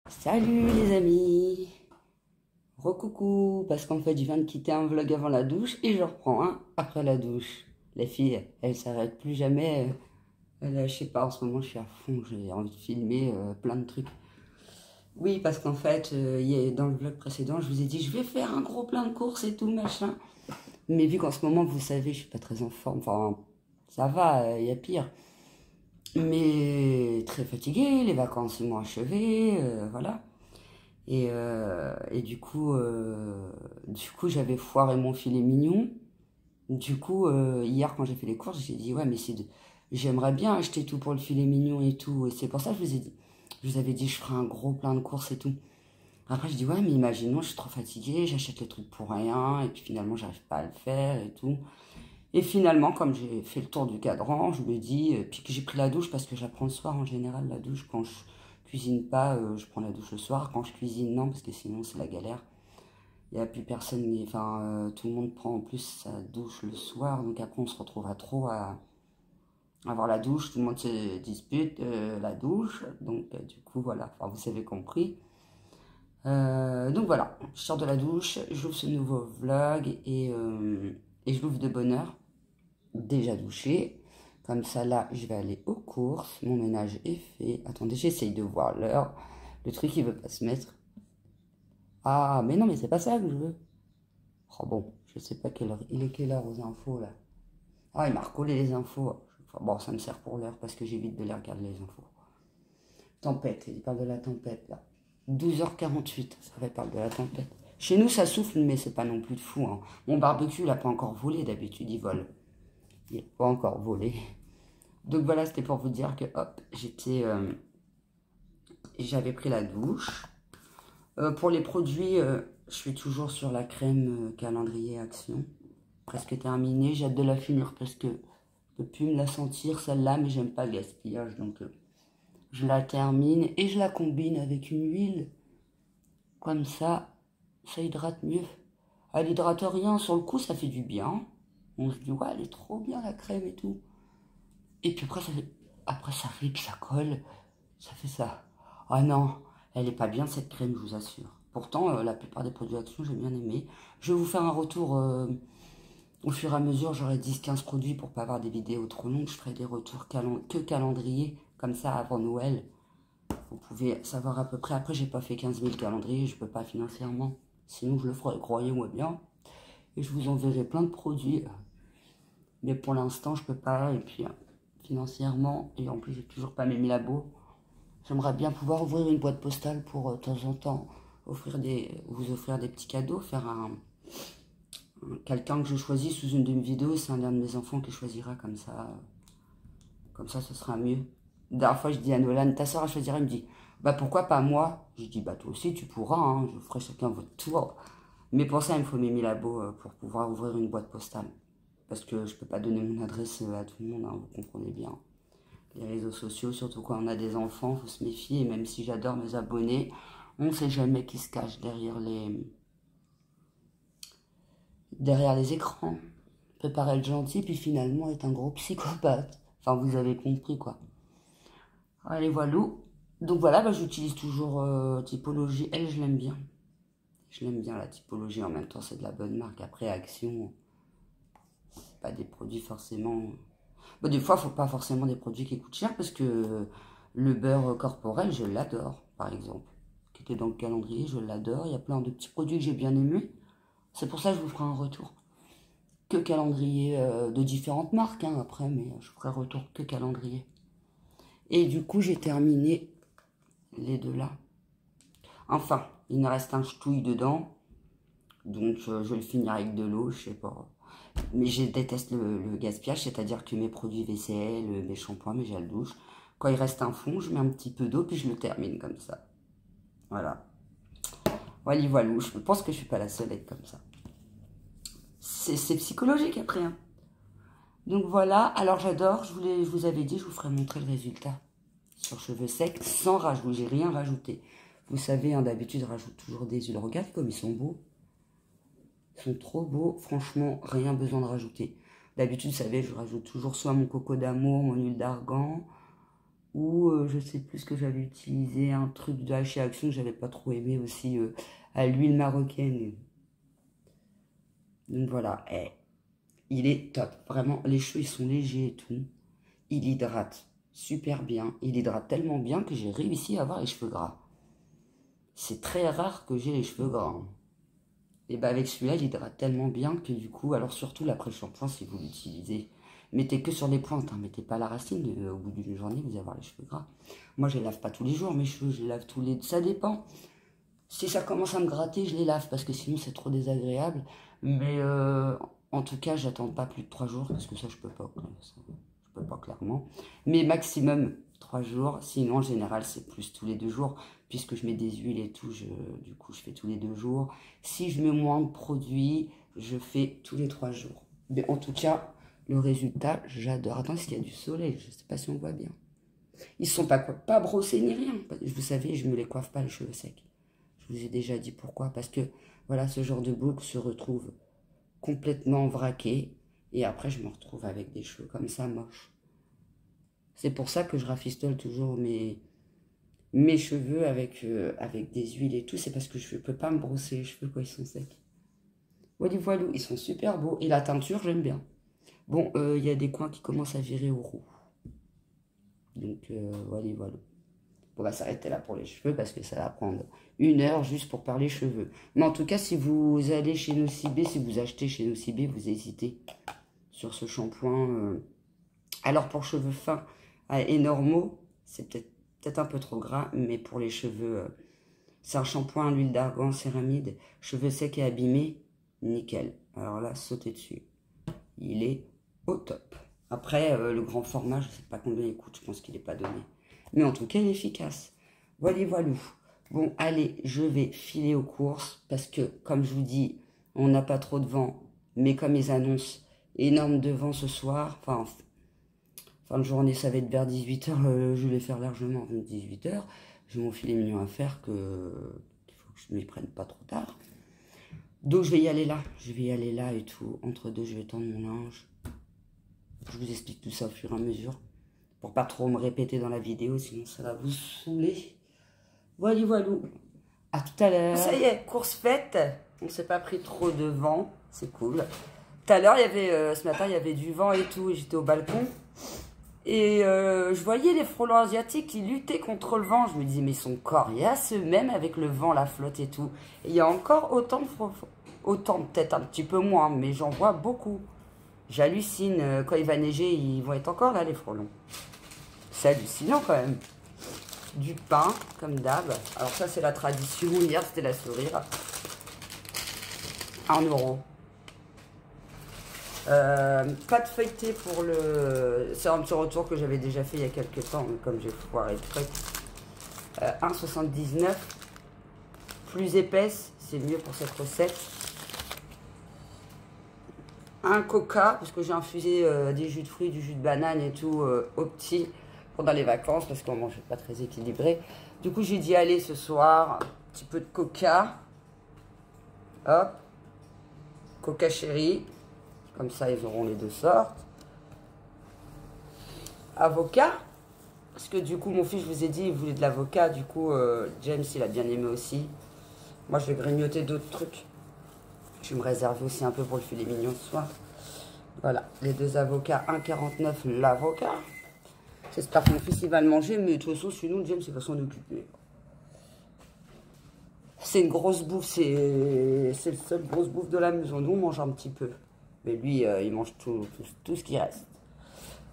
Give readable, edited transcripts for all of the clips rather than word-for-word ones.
Salut les amis, recoucou, parce qu'en fait je viens de quitter un vlog avant la douche et je reprends un après la douche. Les filles, elles s'arrêtent plus jamais. Je sais pas, en ce moment je suis à fond, j'ai envie de filmer plein de trucs. Oui, parce qu'en fait, dans le vlog précédent, je vous ai dit je vais faire un gros plein de courses et tout machin. Mais vu qu'en ce moment, vous savez, je suis pas très en forme, enfin ça va, il y a pire. Mais très fatiguée, les vacances ils m'ont achevé, voilà. Et du coup, j'avais foiré mon filet mignon. Du coup, hier, quand j'ai fait les courses, j'ai dit, ouais, mais j'aimerais bien acheter tout pour le filet mignon et tout. Et c'est pour ça que je vous ai dit, je vous avais dit, je ferai un gros plein de courses et tout. Après, je dis, ouais, mais imaginons, je suis trop fatiguée, j'achète le truc pour rien, et puis finalement, j'arrive pas à le faire et tout. Et finalement, comme j'ai fait le tour du cadran, je me dis, puis que j'ai pris la douche parce que j'apprends le soir en général, la douche, quand je cuisine pas, je prends la douche le soir. Quand je cuisine, non, parce que sinon c'est la galère. Il n'y a plus personne, enfin, tout le monde prend en plus sa douche le soir, donc après on se retrouve à trop à avoir la douche, tout le monde se dispute la douche, donc du coup voilà, enfin vous avez compris. Donc voilà, je sors de la douche, j'ouvre ce nouveau vlog et je l'ouvre de bonne heure, déjà douché. Comme ça là, je vais aller aux courses, mon ménage est fait. Attendez, j'essaye de voir l'heure. Le truc il veut pas se mettre. Ah, mais non, mais c'est pas ça que je veux. Oh bon, je sais pas quelle heure. Il est quelle heure aux infos là? Ah, il m'a recollé les infos. Enfin, bon, ça me sert pour l'heure parce que j'évite de les regarder les infos. Tempête, il parle de la tempête là. 12h48, ça va, il parle de la tempête. Chez nous, ça souffle, mais c'est pas non plus de fou, hein. Mon barbecue, il a pas encore volé, d'habitude, il vole. Il n'est pas encore volé. Donc voilà, c'était pour vous dire que hop, j'avais pris la douche. Pour les produits, je suis toujours sur la crème calendrier Action. Presque terminée. J'ai hâte de la finir parce que je peux plus me la sentir celle-là, mais j'aime pas le gaspillage. Donc je la termine et je la combine avec une huile. Comme ça hydrate mieux. Elle hydrate rien. Sur le coup, ça fait du bien. On se dit, ouais, elle est trop bien la crème et tout. Et puis après ça ripe, ça colle. Ça fait ça. Ah non, elle est pas bien cette crème, je vous assure. Pourtant, la plupart des produits Action, j'ai bien aimé. Je vais vous faire un retour au fur et à mesure. J'aurai 10-15 produits pour pas avoir des vidéos trop longues. Je ferai des retours que calendrier, comme ça avant Noël. Vous pouvez savoir à peu près. Après, j'ai pas fait 15 000 calendriers, je peux pas financièrement. Sinon, je le ferai, croyez-moi bien. Et je vous enverrai plein de produits. Mais pour l'instant, je peux pas. Et puis, financièrement, et en plus, j'ai toujours pas mes labos. J'aimerais bien pouvoir ouvrir une boîte postale pour de temps en temps vous offrir des petits cadeaux, faire quelqu'un que je choisis sous une de mes vidéos, c'est un de mes enfants qui choisira comme ça ce sera mieux. La dernière fois je dis à Nolan, ta soeur elle choisira, il me dit, bah pourquoi pas moi? Je dis, bah toi aussi tu pourras, hein, je ferai chacun votre tour. Mais pour ça il me faut mes 1000 abos pour pouvoir ouvrir une boîte postale. Parce que je peux pas donner mon adresse à tout le monde, hein, vous comprenez bien. Les réseaux sociaux, surtout quand on a des enfants, faut se méfier. Et même si j'adore mes abonnés, on ne sait jamais qui se cache derrière les écrans. On peut paraître gentil, puis finalement être un gros psychopathe. Enfin, vous avez compris, quoi. Allez, voilà. Donc voilà, bah, j'utilise toujours typologie. Elle, je l'aime bien. Je l'aime bien, la typologie. En même temps, c'est de la bonne marque. Après, Action, c'est pas des produits forcément... Bah, des fois, il faut pas forcément des produits qui coûtent cher, parce que le beurre corporel, je l'adore, par exemple. Qui était dans le calendrier, je l'adore. Il y a plein de petits produits que j'ai bien aimés. C'est pour ça que je vous ferai un retour. Que calendrier de différentes marques, hein, après, mais je ferai retour que calendrier. Et du coup, j'ai terminé les deux là. Enfin, il me reste un ch'touille dedans. Donc, je vais le finir avec de l'eau, je sais pas. Mais je déteste le gaspillage, c'est-à-dire que mes produits vaisselle, mes shampoings, mes gels douche, quand il reste un fond, je mets un petit peu d'eau, puis je le termine comme ça. Voilà. Voilà, voilà. Je pense que je suis pas la seule à être comme ça. C'est psychologique après, hein. Donc voilà, alors j'adore, je vous avais dit, je vous ferai montrer le résultat sur cheveux secs sans rajouter, j'ai rien rajouté. Vous savez, hein, d'habitude, je rajoute toujours des huiles. Regardez comme ils sont beaux. Ils sont trop beaux, franchement, rien besoin de rajouter. D'habitude, vous savez, je rajoute toujours soit mon coco d'amour, mon huile d'argan, ou je sais plus ce que j'avais utilisé, un truc de chez Action que j'avais pas trop aimé aussi, à l'huile marocaine. Donc voilà, il est top. Vraiment, les cheveux, ils sont légers et tout. Il hydrate super bien. Il hydrate tellement bien que j'ai réussi à avoir les cheveux gras. C'est très rare que j'ai les cheveux gras, hein. Et bah avec celui-là, il hydrate tellement bien que du coup, alors surtout l'après-shampoing, si vous l'utilisez, mettez que sur les pointes, hein, mettez pas la racine, au bout d'une journée, vous allez avoir les cheveux gras. Moi, je les lave pas tous les jours, mes cheveux, je les lave tous les... Ça dépend. Si ça commence à me gratter, je les lave, parce que sinon, c'est trop désagréable. Mais en tout cas, j'attends pas plus de 3 jours, parce que ça, je peux pas. Je peux pas, clairement. Mais maximum 3 jours, sinon, en général, c'est plus tous les 2 jours. Puisque je mets des huiles et tout, du coup, je fais tous les 2 jours. Si je mets moins de produits, je fais tous les 3 jours. Mais en tout cas, le résultat, j'adore. Attends, est-ce qu'il y a du soleil? Je ne sais pas si on voit bien. Ils ne sont pas brossés ni rien. Vous savez, je ne me les coiffe pas les cheveux secs. Je vous ai déjà dit pourquoi. Parce que, voilà, ce genre de boucle se retrouve complètement vraqué. Et après, je me retrouve avec des cheveux comme ça, moches. C'est pour ça que je rafistole toujours mes cheveux avec des huiles et tout, c'est parce que je ne peux pas me brosser les cheveux quand ils sont secs. Voilà, voilà, ils sont super beaux. Et la teinture, j'aime bien. Bon, il y a des coins qui commencent à virer au roux. Donc, voilà, voilà. On va s'arrêter là pour les cheveux parce que ça va prendre 1 heure juste pour parler cheveux. Mais en tout cas, si vous allez chez Nocibé, si vous achetez chez Nocibé, vous hésitez sur ce shampoing. Alors, pour cheveux fins et normaux, c'est peut-être un peu trop gras, mais pour les cheveux, c'est un shampoing à l'huile d'argan céramide, cheveux secs et abîmés, nickel. Alors là, sautez dessus. Il est au top. Après, le grand format, je ne sais pas combien il coûte, je pense qu'il n'est pas donné. Mais en tout cas, il est efficace. Voilà, voilà. Bon, allez, je vais filer aux courses, parce que, comme je vous dis, on n'a pas trop de vent, mais comme ils annoncent énorme de vent ce soir, enfin, fin de journée, ça va être vers 18 h, je vais faire largement avant 18 h. J'ai mon filet mignon à faire, qu'il faut que je ne m'y prenne pas trop tard. Donc je vais y aller là, et tout. Entre deux, je vais tendre mon linge. Je vous explique tout ça au fur et à mesure, pour pas trop me répéter dans la vidéo, sinon ça va vous saouler. Voilà, voilà. À tout à l'heure. Ça y est, course faite. On s'est pas pris trop de vent, c'est cool. Tout à l'heure, ce matin, il y avait du vent et tout, et j'étais au balcon. Et je voyais les frelons asiatiques qui luttaient contre le vent. Je me disais, mais ils sont coriaces eux-mêmes avec le vent, la flotte et tout. Et il y a encore autant de frelons. Autant, peut-être un petit peu moins, mais j'en vois beaucoup. J'hallucine. Quand il va neiger, ils vont être encore là, les frelons. C'est hallucinant quand même. Du pain, comme d'hab. Alors ça, c'est la tradition. Hier, c'était la sourire. 1 €. Pas de feuilleté pour le... C'est un petit retour que j'avais déjà fait il y a quelques temps, mais comme j'ai foiré le truc. 1,79. Plus épaisse, c'est mieux pour cette recette. Un coca, parce que j'ai infusé des jus de fruits, du jus de banane et tout au petit pendant les vacances, parce qu'on mange pas très équilibré. Du coup, j'ai dit, allez, ce soir, un petit peu de coca. Hop. Coca chéri. Comme ça, ils auront les 2 sortes. Avocat. Parce que du coup, mon fils, je vous ai dit, il voulait de l'avocat. Du coup, James, il a bien aimé aussi. Moi, je vais grignoter d'autres trucs. Je vais me réserver aussi un peu pour le filet mignon ce soir. Voilà, les 2 avocats, 1,49 l'avocat. J'espère que mon fils, il va le manger. Mais de toute façon, sinon, James, il va s'en occuper. C'est une grosse bouffe. C'est le seul grosse bouffe de la maison. Nous, on mange un petit peu. Mais lui, il mange tout ce qui reste.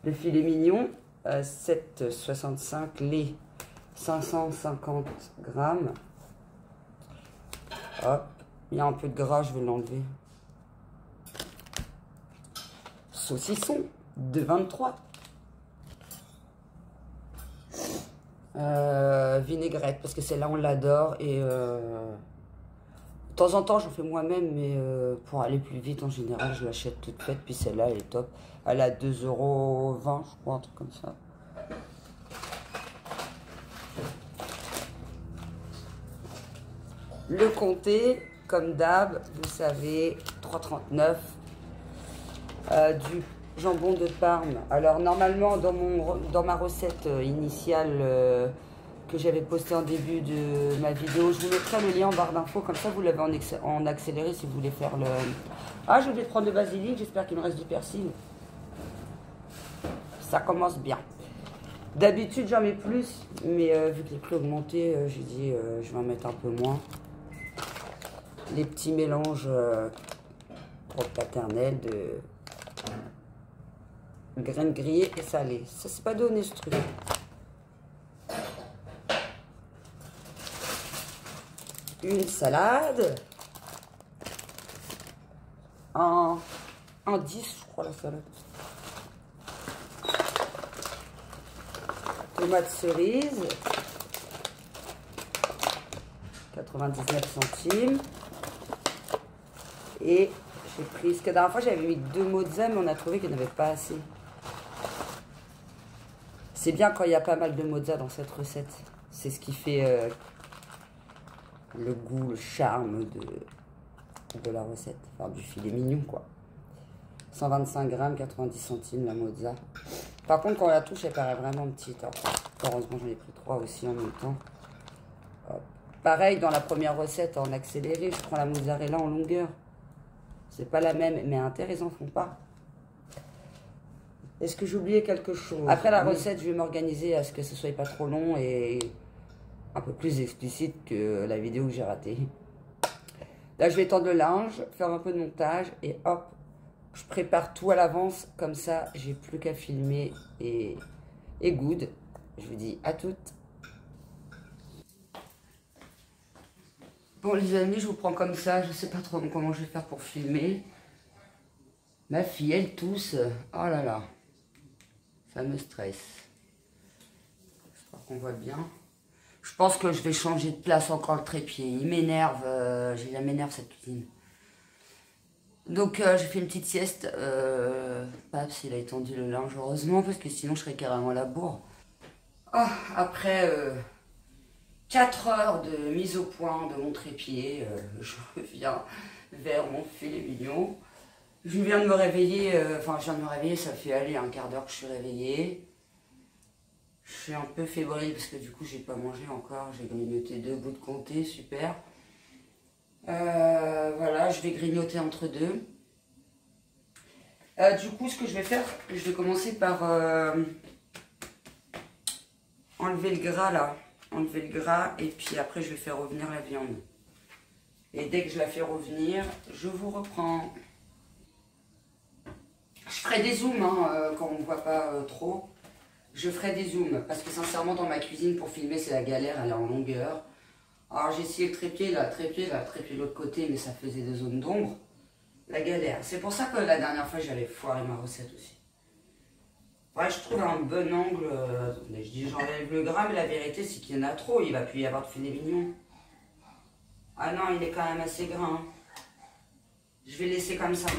Le filet mignon, 7,65 les 550 grammes. Hop, il y a un peu de gras, je vais l'enlever. Saucisson, 2,23. Vinaigrette, parce que celle-là, on l'adore. Et de temps en temps, j'en fais moi-même, mais pour aller plus vite, en général, je l'achète toute faite. Puis celle-là, elle est top. Elle a 2,20 €, je crois, un truc comme ça. Le comté, comme d'hab, vous savez, 3,39. Du Jambon de Parme. Alors normalement dans ma recette initiale que j'avais postée en début de ma vidéo, je vous mettrai le lien en barre d'infos, comme ça vous l'avez en accéléré si vous voulez faire le... Ah, je vais prendre le basilic, j'espère qu'il me reste du persil. Ça commence bien. D'habitude j'en mets plus, mais vu que les prix ont augmenté, j'ai dit je vais en mettre un peu moins. Les petits mélanges trop paternels de graines grillées et salées. Ça c'est pas donné ce truc. Une salade. En 10 je crois la salade. Tomates cerises. 99 centimes. Et j'ai pris, parce que la dernière fois j'avais mis 2 mozza, mais on a trouvé qu'il n'y en avait pas assez. C'est bien quand il y a pas mal de mozza dans cette recette. C'est ce qui fait le goût, le charme de la recette. Enfin, du filet mignon, quoi. 125 grammes, 90 centimes la mozza. Par contre, quand on la touche, elle paraît vraiment petite. Alors, heureusement, j'en ai pris 3 aussi en même temps. Hop. Pareil, dans la première recette, en accéléré, je prends la mozzarella en longueur. C'est pas la même, mais à terre, ils en font pas. Est-ce que j'ai oublié quelque chose? Après la recette, je vais m'organiser à ce que ce soit pas trop long et un peu plus explicite que la vidéo que j'ai ratée. Là, je vais tendre le linge, faire un peu de montage et hop, je prépare tout à l'avance. Comme ça, j'ai plus qu'à filmer et good. Je vous dis à toutes. Bon les amis, je vous prends comme ça, je sais pas trop comment je vais faire pour filmer. Ma fille, elle tousse. Oh là là. Ça me stresse. J'espère qu'on voit bien. Je pense que je vais changer de place encore le trépied. Il m'énerve, il m'énerve cette cuisine. Donc j'ai fait une petite sieste. Paps, il a étendu le linge heureusement, parce que sinon je serais carrément à la bourre. Oh, après 4 heures de mise au point de mon trépied, je reviens vers mon filet mignon. Je viens de me réveiller, enfin je viens de me réveiller, ça fait aller un quart d'heure que je suis réveillée. Je suis un peu fébrile parce que du coup j'ai pas mangé encore, j'ai grignoté 2 bouts de comté, super. Voilà, je vais grignoter entre deux. Du coup ce que je vais faire, je vais commencer par enlever le gras là. Enlever le gras et puis après je vais faire revenir la viande. Et dès que je la fais revenir, je vous reprends. Je ferai des zooms hein, quand on ne voit pas trop. Je ferai des zooms parce que sincèrement dans ma cuisine pour filmer c'est la galère, elle est en longueur. Alors j'ai essayé le trépied de l'autre côté mais ça faisait des zones d'ombre. La galère. C'est pour ça que la dernière fois j'avais foiré ma recette aussi. Ouais, je trouve un bon angle. Je dis j'enlève le gras, mais la vérité c'est qu'il y en a trop. Il va plus y avoir de filet mignon. Ah non, il est quand même assez gras. Hein. Je vais laisser comme ça.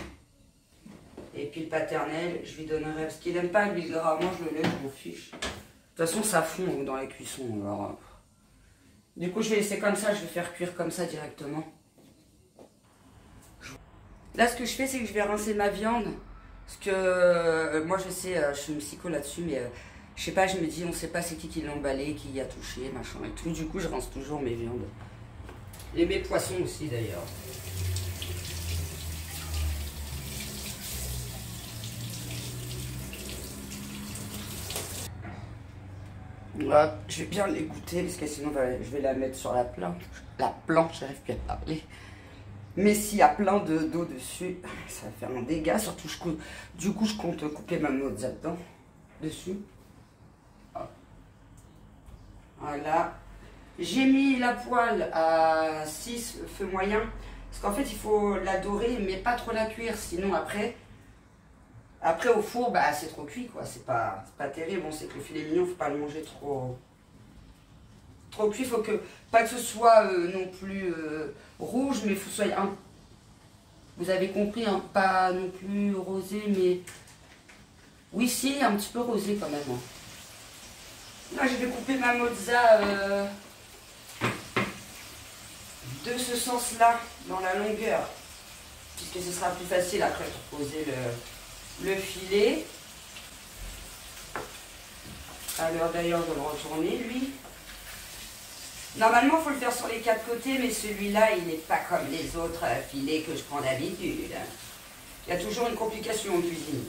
Et puis le paternel, je lui donnerai. Parce qu'il n'aime pas lui le gras. Moi je le laisse, je m'en fiche. De toute façon, ça fond dans la cuisson. Alors, du coup, je vais laisser comme ça. Je vais faire cuire comme ça directement. Là, ce que je fais, c'est que je vais rincer ma viande. Parce que moi je sais, je suis une psycho là-dessus, mais je sais pas, je me dis, on sait pas c'est qui l'a emballé, qui y a touché, machin et tout. Du coup, je rince toujours mes viandes. Et mes poissons aussi d'ailleurs. Voilà, je vais bien les goûter parce que sinon je vais la mettre sur la planche. La planche, j'arrive plus à parler. Mais s'il y a plein d'eau dessus, ça va faire un dégât. Surtout, du coup, je compte couper ma mozza dedans, dessus. Voilà. J'ai mis la poêle à 6 feu moyen. Parce qu'en fait, il faut la dorer, mais pas trop la cuire. Sinon, après au four, bah, c'est trop cuit, quoi. C'est pas terrible. On sait que le filet mignon, faut pas le manger trop cuit. Faut pas que ce soit non plus rouge, mais il faut que ce soit vous avez compris, hein, pas non plus rosé, mais oui, si, un petit peu rosé quand même. Hein. Là, je vais couper ma mozza de ce sens-là, dans la longueur, puisque ce sera plus facile après pour poser le filet. Alors d'ailleurs, je vais le retourner, lui. Normalement, il faut le faire sur les 4 côtés, mais celui-là, il n'est pas comme les autres filets que je prends d'habitude. Il y a toujours une complication en cuisine.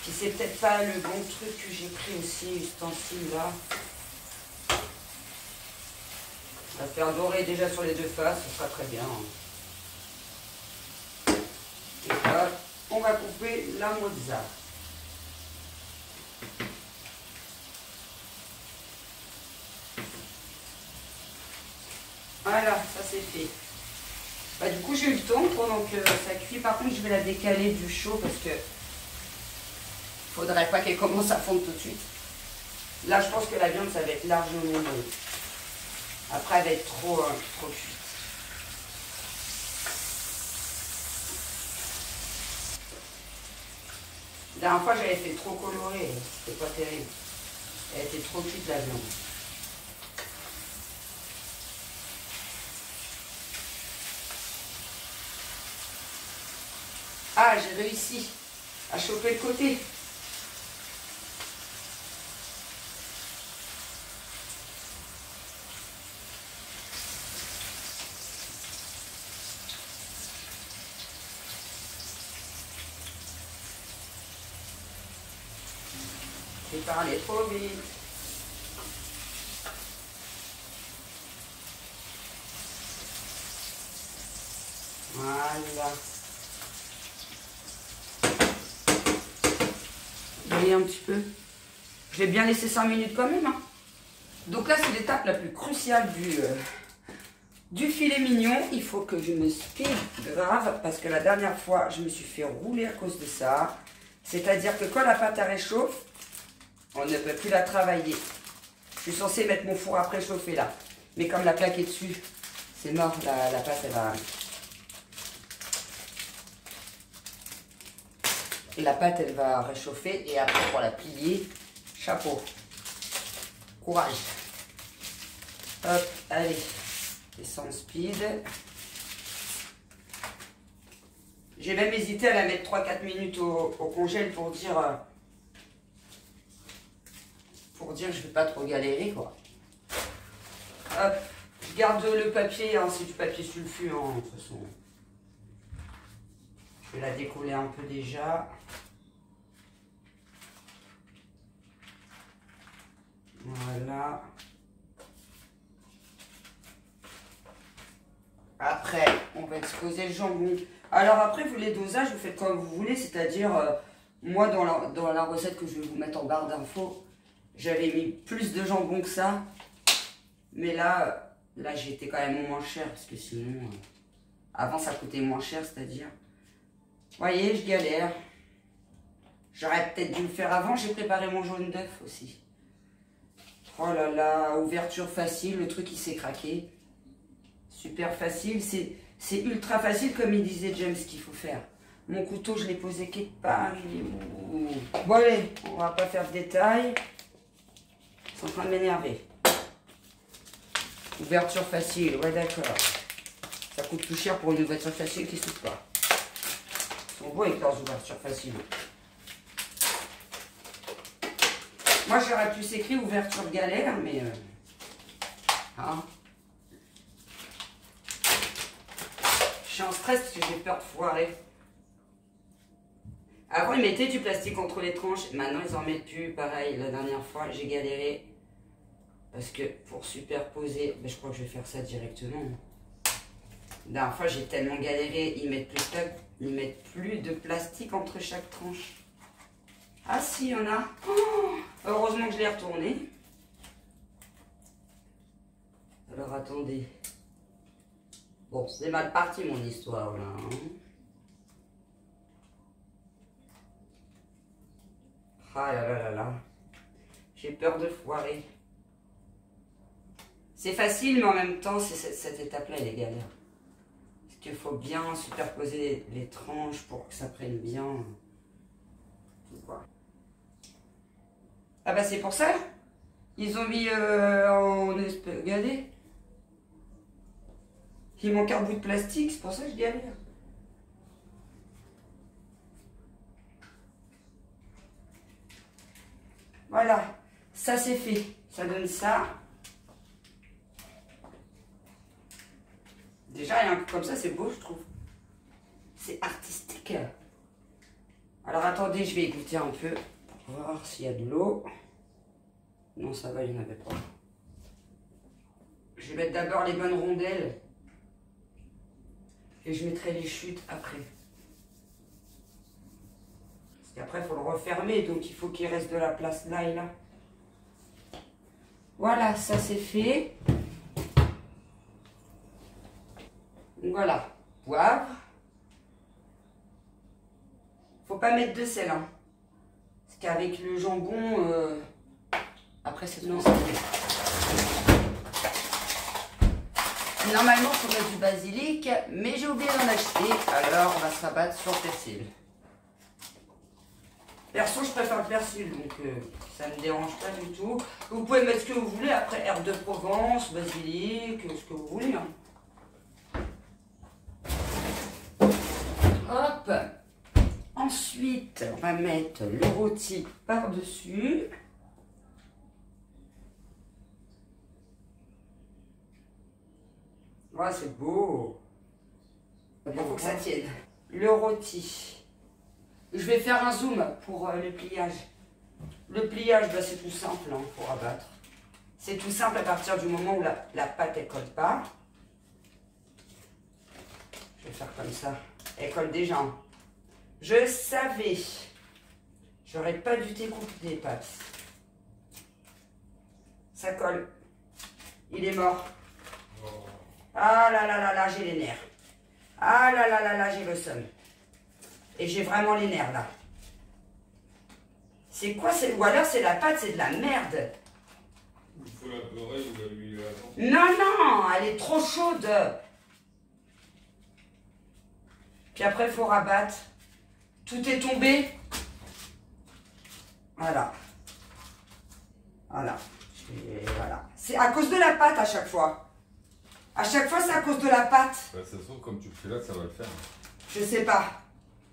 Puis c'est peut-être pas le bon truc que j'ai pris aussi, ustensile là. On va faire dorer déjà sur les 2 faces, ce sera très bien. Et là, on va couper la mozza. Voilà, ça c'est fait. Bah, du coup, j'ai eu le temps pendant que ça cuit. Par contre, je vais la décaler du chaud parce que faudrait pas qu'elle commence à fondre tout de suite. Là, je pense que la viande, ça va être largement bon. Après, elle va être trop cuite. La dernière fois, j'avais fait trop coloré. C'était pas terrible. Elle était trop cuite, la viande. Ah, j'ai réussi à choper le côté. J'ai parlé trop vite. Voilà. Vous voyez un petit peu. Je vais bien laisser 5 minutes quand même. Hein. Donc là, c'est l'étape la plus cruciale du filet mignon. Il faut que je me speed grave parce que la dernière fois, je me suis fait rouler à cause de ça. C'est-à-dire que quand la pâte elle réchauffe, on ne peut plus la travailler. Je suis censée mettre mon four à préchauffer là. Mais comme la plaque est dessus, c'est mort, la pâte elle va... La pâte elle va réchauffer et après pour la plier, chapeau. Courage. Hop, allez. Descends speed. J'ai même hésité à la mettre 3-4 minutes au congèle pour dire que je ne vais pas trop galérer quoi. Hop, je garde le papier, hein, c'est du papier sulfu hein, de toute façon. Je vais la décoller un peu déjà. Voilà. Après, on va exposer le jambon. Alors après, vous les dosages, vous faites comme vous voulez, c'est-à-dire, moi, dans la recette que je vais vous mettre en barre d'infos, j'avais mis plus de jambon que ça. Mais là j'étais quand même au moins cher, parce que sinon, avant, ça coûtait moins cher, c'est-à-dire. Vous voyez, je galère. J'aurais peut-être dû le faire avant, j'ai préparé mon jaune d'œuf aussi. Oh là là, ouverture facile, le truc il s'est craqué. Super facile, c'est ultra facile comme il disait James qu'il faut faire. Mon couteau, je l'ai posé quelque part, il est où? Bon allez, on va pas faire de détails. C'est en train de m'énerver. Ouverture facile, ouais d'accord. Ça coûte plus cher pour une ouverture facile qui s'ouvre pas. Ils sont beaux avec leurs ouvertures faciles. Moi j'aurais pu s'écrire ouverture galère, mais... hein. Je suis en stress parce que j'ai peur de foirer. Avant, ils mettaient du plastique entre les tranches. Maintenant, ils en mettent plus. Pareil, la dernière fois, j'ai galéré. Parce que pour superposer, ben, je crois que je vais faire ça directement. La dernière fois, j'ai tellement galéré. Ils mettent plus de plastique entre chaque tranche. Ah si, il y en a. Oh, heureusement que je l'ai retourné. Alors, attendez. Bon, c'est mal parti mon histoire là. Hein. Ah là là là là. J'ai peur de foirer. C'est facile, mais en même temps, cette étape-là, elle est galère. Parce qu'il faut bien superposer les tranches pour que ça prenne bien. Tout quoi. Ah bah c'est pour ça. Ils ont mis en espèce. Regardez. Il manque un bout de plastique, c'est pour ça que je galère. ça c'est fait. Ça donne ça. Déjà, rien que comme ça, c'est beau, je trouve. C'est artistique. Alors, attendez, je vais égoutter un peu pour voir s'il y a de l'eau. Non, ça va, il n'y en avait pas. Je vais mettre d'abord les bonnes rondelles. Et je mettrai les chutes après. Parce qu'après, il faut le refermer, donc il faut qu'il reste de la place là et là. Voilà, ça c'est fait. Donc voilà, poivre. Faut pas mettre de sel, hein. Parce qu'avec le jambon, après c'est non. Normalement, il faut mettre du basilic, mais j'ai oublié d'en acheter, alors on va se rabattre sur le persil. Perso, je préfère le persil, donc ça ne me dérange pas du tout. Vous pouvez mettre ce que vous voulez, après herbe de Provence, basilic, ce que vous voulez. Hein. Hop. Ensuite, on va mettre le rôti par-dessus. Ouais, c'est beau. Il faut que ça tienne. Le rôti. Je vais faire un zoom pour le pliage. Le pliage, bah, c'est tout simple hein, pour abattre. C'est tout simple à partir du moment où la pâte ne colle pas. Je vais faire comme ça. Elle colle déjà. Hein. Je savais. J'aurais pas dû découper des pâtes. Ça colle. Il est mort. Ah là là là là, j'ai les nerfs. Ah là là là là, j'ai le seum. Et j'ai vraiment les nerfs là. C'est quoi? Ou alors c'est la pâte, c'est de la merde. Il faut la beurrer ou la huiler avant. Non, non, elle est trop chaude. Puis après, il faut rabattre. Tout est tombé. Voilà. Voilà. Et voilà. C'est à cause de la pâte à chaque fois. À chaque fois, c'est à cause de la pâte. Bah, ça se trouve, comme tu le fais là, ça va le faire. Je sais pas.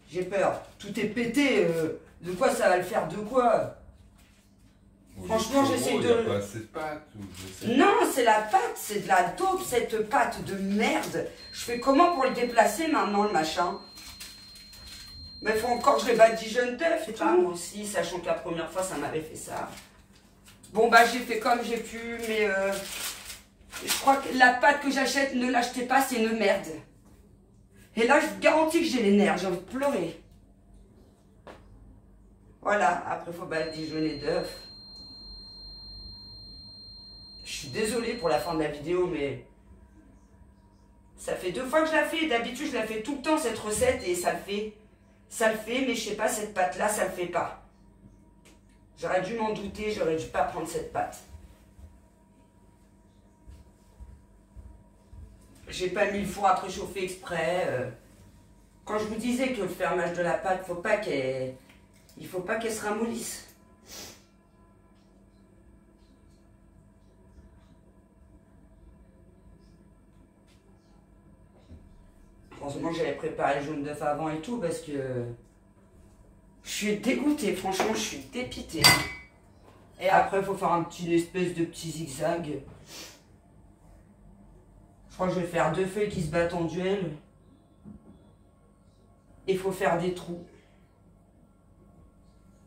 J'ai peur. Tout est pété. De quoi ça va le faire? De quoi? Ou Franchement, j'essaie de... Il n'y a pas assez de pâte ou je sais. Non, c'est la pâte. C'est de la taupe, cette pâte de merde. Je fais comment pour le déplacer maintenant, le machin? Mais il faut encore que je les badigeonne d'œuf. C'est pas moi aussi, sachant que la première fois, ça m'avait fait ça. Bon, bah, j'ai fait comme j'ai pu, mais... je crois que la pâte que j'achète, ne l'achetez pas, c'est une merde. Et là, je vous garantis que j'ai les nerfs, j'ai envie de pleurer. Voilà, après, il faut badigeonner d'œuf. Je suis désolée pour la fin de la vidéo, mais... ça fait 2 fois que je la fais. D'habitude, je la fais tout le temps, cette recette, et ça le fait. Ça le fait, mais je sais pas, cette pâte-là, ça le fait pas. J'aurais dû m'en douter, j'aurais dû pas prendre cette pâte. J'ai pas mis le four à préchauffer exprès. Quand je vous disais que le fermage de la pâte, il faut pas qu'elle se ramollisse. Heureusement, j'avais préparé le jaune d'œuf avant et tout parce que je suis dégoûtée. Franchement, je suis dépitée. Et après, il faut faire une espèce de petit zigzag. Je crois que je vais faire 2 feuilles qui se battent en duel. Et il faut faire des trous.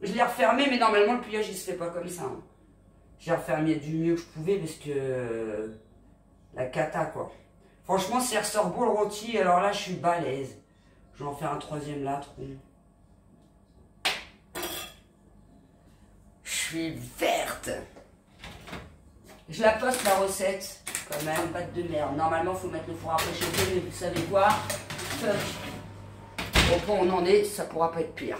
Je l'ai refermé, mais normalement le pliage il se fait pas comme ça. Hein. J'ai refermé du mieux que je pouvais parce que... la cata quoi. Franchement, si elle ressort beau le rôti, alors là je suis balèze. Je vais en faire un 3e là, trou. Je suis verte. Je la poste la recette. Quand même, pâte de merde. Normalement, il faut mettre le four à préchauffer, mais vous savez quoi? Au point où on en est, ça pourra pas être pire.